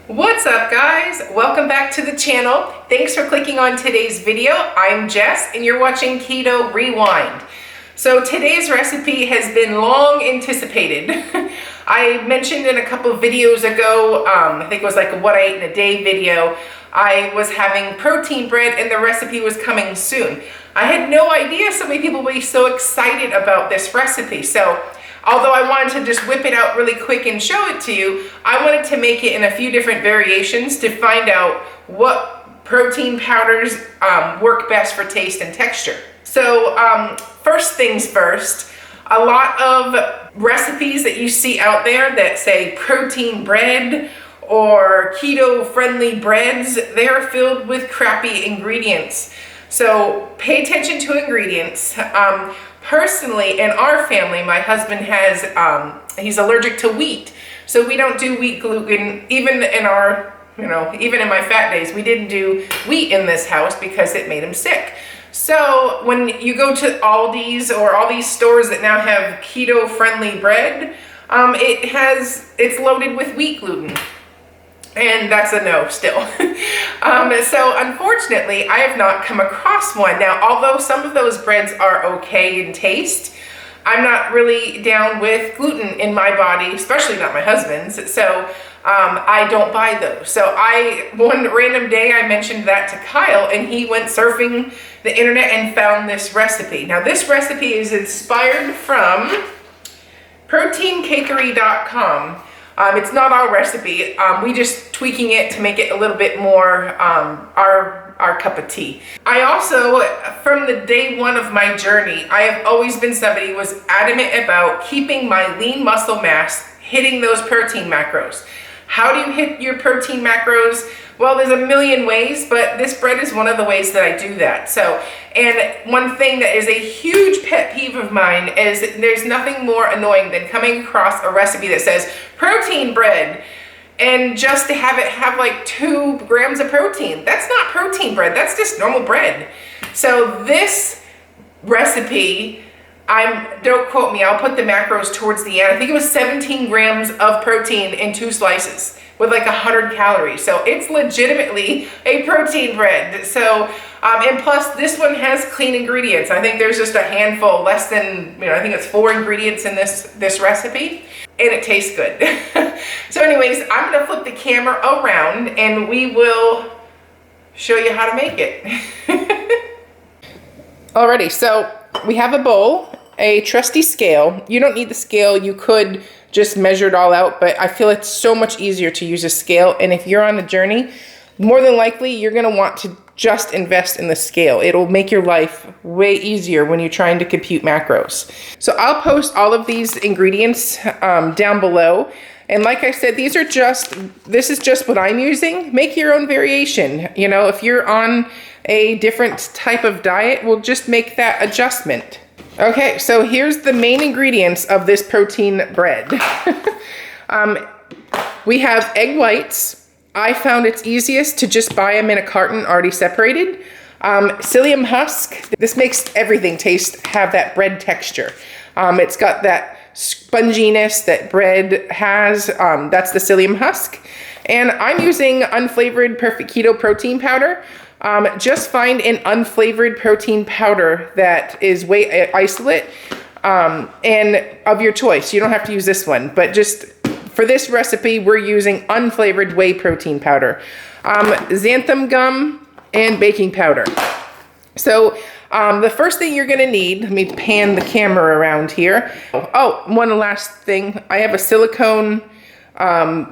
What's up, guys? Welcome back to the channel. Thanks for clicking on today's video. I'm Jess and you're watching Keto Rewind. So today's recipe has been long anticipated. I mentioned in a couple of videos ago, I think it was like a what I ate in a day video, I was having protein bread and the recipe was coming soon. I had no idea so many people would be so excited about this recipe. So although I wanted to just whip it out really quick and show it to you, I wanted to make it in a few different variations to find out what protein powders work best for taste and texture. So first things first, a lot of recipes that you see out there that say protein bread or keto friendly breads, they're filled with crappy ingredients. So pay attention to ingredients. Personally, in our family, my husband has, he's allergic to wheat. So we don't do wheat gluten, even in our, even in my fat days, we didn't do wheat in this house because it made him sick. So when you go to Aldi's or all these stores that now have keto friendly bread, it's loaded with wheat gluten. And that's a no still. So unfortunately, I have not come across one. Now, although some of those breads are okay in taste, I'm not really down with gluten in my body, especially not my husband's. So I don't buy those. So one random day I mentioned that to Kyle and he went surfing the internet and found this recipe. Now this recipe is inspired from proteincakery.com. It's not our recipe. We just tweaking it to make it a little bit more our cup of tea. I also, from the day one of my journey, I have always been somebody who was adamant about keeping my lean muscle mass, hitting those protein macros. How do you hit your protein macros? Well, there's a million ways, but this bread is one of the ways that I do that. So, and one thing that is a huge pet peeve of mine is there's nothing more annoying than coming across a recipe that says protein bread and just to have it have like 2 grams of protein. That's not protein bread, that's just normal bread. So this recipe, don't quote me, I'll put the macros towards the end. I think it was 17 grams of protein in 2 slices with like 100 calories. So it's legitimately a protein bread. So, and plus this one has clean ingredients. I think there's just a handful, less than, I think it's 4 ingredients in this recipe, and it tastes good. So anyways, I'm gonna flip the camera around and we will show you how to make it. Alrighty, so we have a bowl, a trusty scale. You don't need the scale, you could just measure it all out, but I feel it's so much easier to use a scale. And if you're on a journey, more than likely you're gonna want to just invest in the scale. It'll make your life way easier when you're trying to compute macros. So I'll post all of these ingredients down below. And like I said, this is just what I'm using. Make your own variation. If you're on a different type of diet, we'll just make that adjustment. Okay, so here's the main ingredients of this protein bread. We have egg whites. I found it's easiest to just buy them in a carton already separated. Psyllium husk. This makes everything have that bread texture. It's got that sponginess that bread has. That's the psyllium husk. And I'm using Unflavored Perfect Keto Protein Powder. Just find an unflavored protein powder that is whey isolate and of your choice. You don't have to use this one, but just for this recipe, we're using unflavored whey protein powder, xanthan gum, and baking powder. So the first thing you're gonna need, let me pan the camera around here. Oh, one last thing. I have a silicone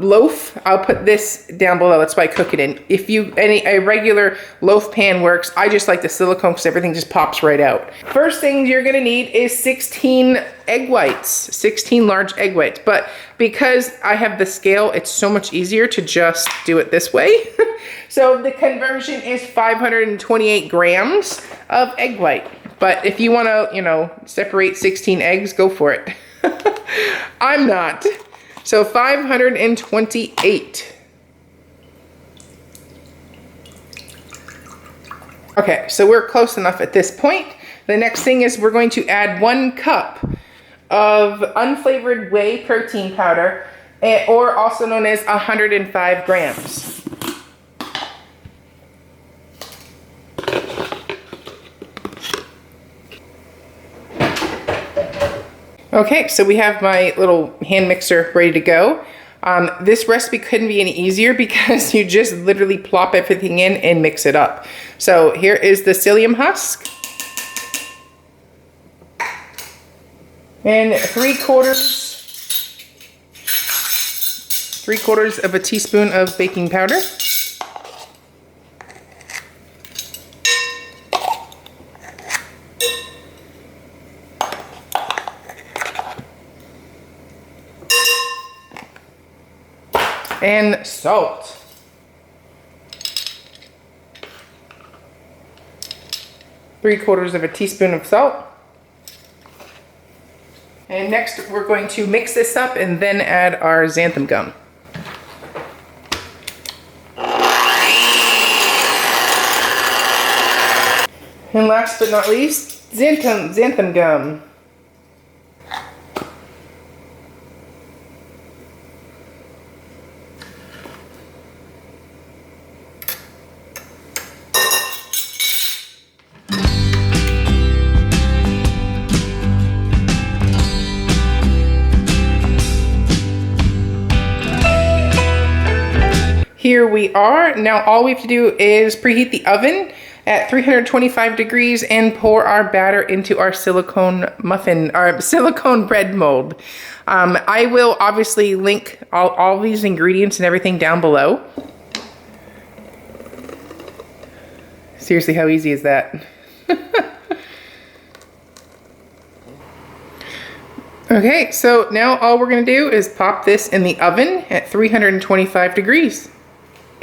loaf. I'll put this down below. That's why I cook it in. If a regular loaf pan works, I just like the silicone because everything just pops right out. First thing you're gonna need is 16 egg whites, 16 large egg whites. But because I have the scale, it's so much easier to just do it this way. So the conversion is 528 grams of egg white. But if you wanna, separate 16 eggs, go for it. I'm not. So 528. Okay, so we're close enough at this point. The next thing is we're going to add 1 cup of unflavored whey protein powder or also known as 105 grams. Okay, so we have my little hand mixer ready to go. This recipe couldn't be any easier because you just literally plop everything in and mix it up. So here is the psyllium husk. And 3/4 of a teaspoon of baking powder. And salt. Three-quarters of a teaspoon of salt. And next we're going to mix this up and then add our xanthan gum. And last but not least, xanthan gum. Here we are. Now all we have to do is preheat the oven at 325 degrees and pour our batter into our silicone bread mold. I will obviously link all these ingredients and everything down below. Seriously, how easy is that? Okay, so now all we're gonna do is pop this in the oven at 325 degrees.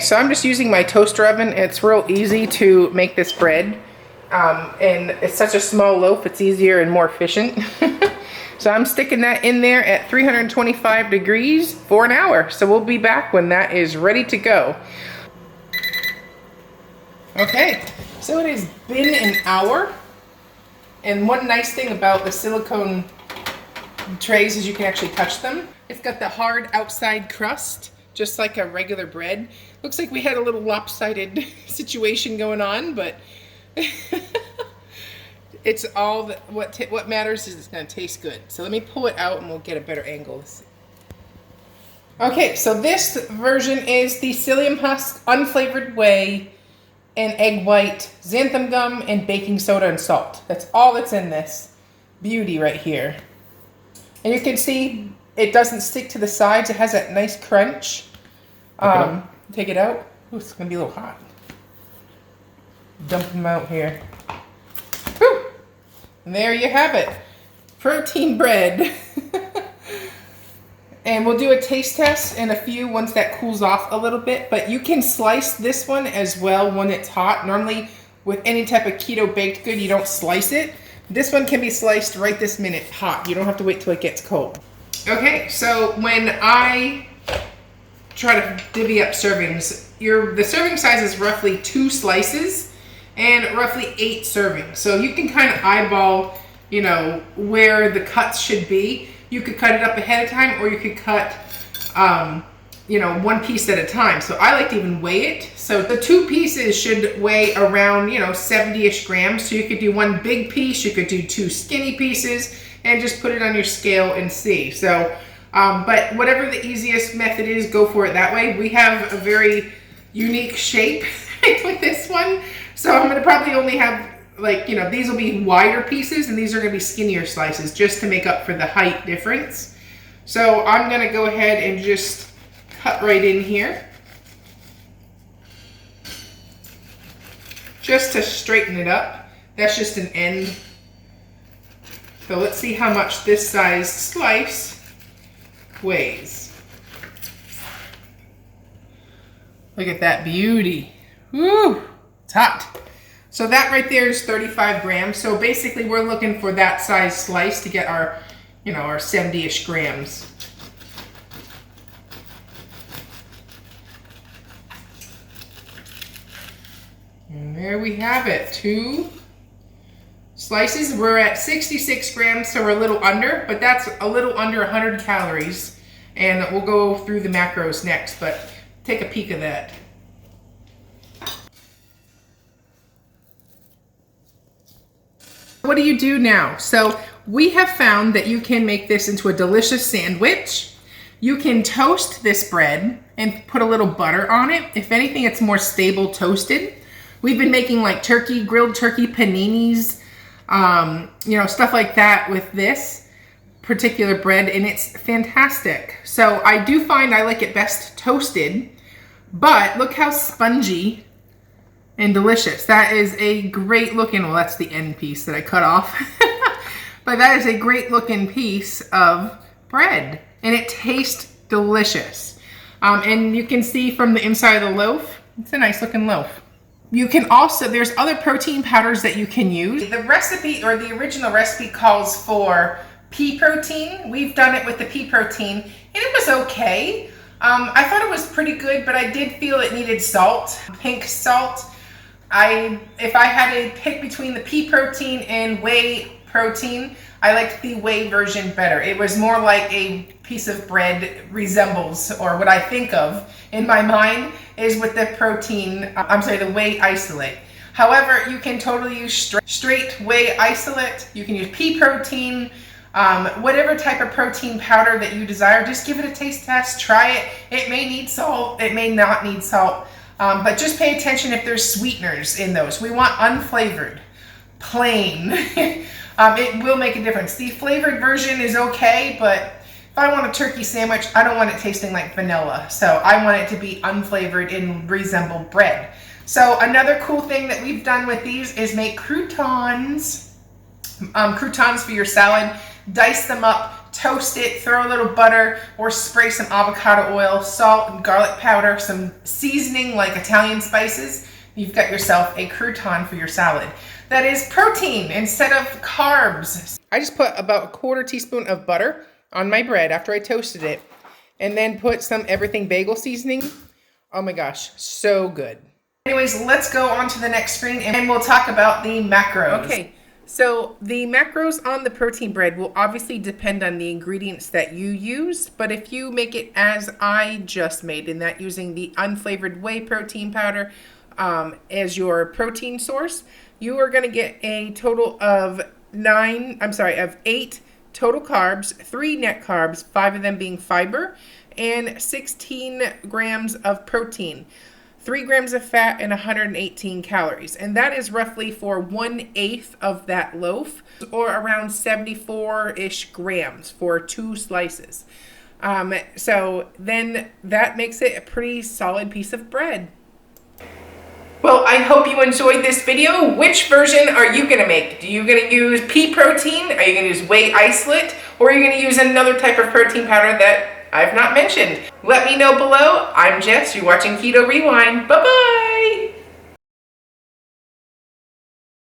So I'm just using my toaster oven. It's real easy to make this bread. And it's such a small loaf, it's easier and more efficient. So I'm sticking that in there at 325 degrees for an hour. So we'll be back when that is ready to go. Okay, so it has been an hour. And one nice thing about the silicone trays is you can actually touch them. It's got the hard outside crust, just like a regular bread. Looks like we had a little lopsided situation going on, but it's all what matters is it's gonna taste good. So let me pull it out and we'll get a better angle. Okay, so this version is the psyllium husk, unflavored whey, and egg white, xanthan gum, and baking soda and salt. That's all that's in this beauty right here. And you can see it doesn't stick to the sides. It has that nice crunch. Take it out. Ooh, it's gonna be a little hot. Dump them out here. Whew. And there you have it. Protein bread. And we'll do a taste test in a few once that cools off a little bit. But you can slice this one as well when it's hot. Normally with any type of keto baked good, you don't slice it. This one can be sliced right this minute hot. You don't have to wait till it gets cold. Okay, so when I try to divvy up servings, the serving size is roughly 2 slices and roughly 8 servings. So you can kind of eyeball, you know, where the cuts should be. You could cut it up ahead of time, or you could cut, you know, 1 piece at a time. So I like to even weigh it. So the 2 pieces should weigh around, you know, 70-ish grams. So you could do 1 big piece, you could do 2 skinny pieces, and just put it on your scale and see. So, but whatever the easiest method is, go for it that way. We have a very unique shape with this one. So I'm gonna probably only have, like, you know, these will be wider pieces and these are gonna be skinnier slices just to make up for the height difference. So I'm gonna go ahead and just cut right in here, just to straighten it up. That's just an end. So let's see how much this size slice weighs. Look at that beauty. Woo, it's hot. So that right there is 35 grams. So basically we're looking for that size slice to get our, you know, our 70-ish grams. And there we have it, 2 slices. We're at 66 grams, so we're a little under, but that's a little under 100 calories. And we'll go through the macros next, but take a peek of that. What do you do now? So we have found that you can make this into a delicious sandwich. You can toast this bread and put a little butter on it. If anything, it's more stable toasted. We've been making like grilled turkey paninis, you know, stuff like that with this particular bread, and it's fantastic. So I do find I like it best toasted, but look how spongy and delicious. That is a great looking, well, that's the end piece that I cut off. But that is a great looking piece of bread, and it tastes delicious. And you can see from the inside of the loaf, it's a nice looking loaf. You can also, there's other protein powders that you can use. The recipe, or the original recipe, calls for pea protein. We've done it with the pea protein, and it was okay. I thought it was pretty good, but I did feel it needed salt, pink salt. If I had to pick between the pea protein and whey protein, I liked the whey version better. It was more like a piece of bread resembles, or what I think of in my mind is with the protein, the whey isolate. However, you can totally use straight whey isolate. You can use pea protein, whatever type of protein powder that you desire. Just give it a taste test, try it. It may need salt, it may not need salt. But just pay attention if there's sweeteners in those. We want unflavored, plain. It will make a difference. The flavored version is okay, but if I want a turkey sandwich, I don't want it tasting like vanilla. So I want it to be unflavored and resemble bread. So another cool thing that we've done with these is make croutons. Croutons for your salad. Dice them up, toast it, throw a little butter, or spray some avocado oil, salt and garlic powder, some seasoning like Italian spices. You've got yourself a crouton for your salad. That is protein instead of carbs. I just put about 1/4 teaspoon of butter on my bread after I toasted it, and then put some everything bagel seasoning. Oh my gosh, so good. Anyways, let's go on to the next screen and we'll talk about the macros. Okay. So the macros on the protein bread will obviously depend on the ingredients that you use, but if you make it as I just made, in that using the unflavored whey protein powder as your protein source, you are going to get a total of 8 total carbs, 3 net carbs, 5 of them being fiber, and 16 grams of protein. 3 grams of fat and 118 calories. And that is roughly for 1/8 of that loaf, or around 74-ish grams for 2 slices. So then that makes it a pretty solid piece of bread. Well, I hope you enjoyed this video. Which version are you gonna make? Are you gonna use pea protein? Are you gonna use whey isolate? Or are you gonna use another type of protein powder that I've not mentioned? Let me know below. I'm Jess, you're watching Keto Rewind. Bye-bye.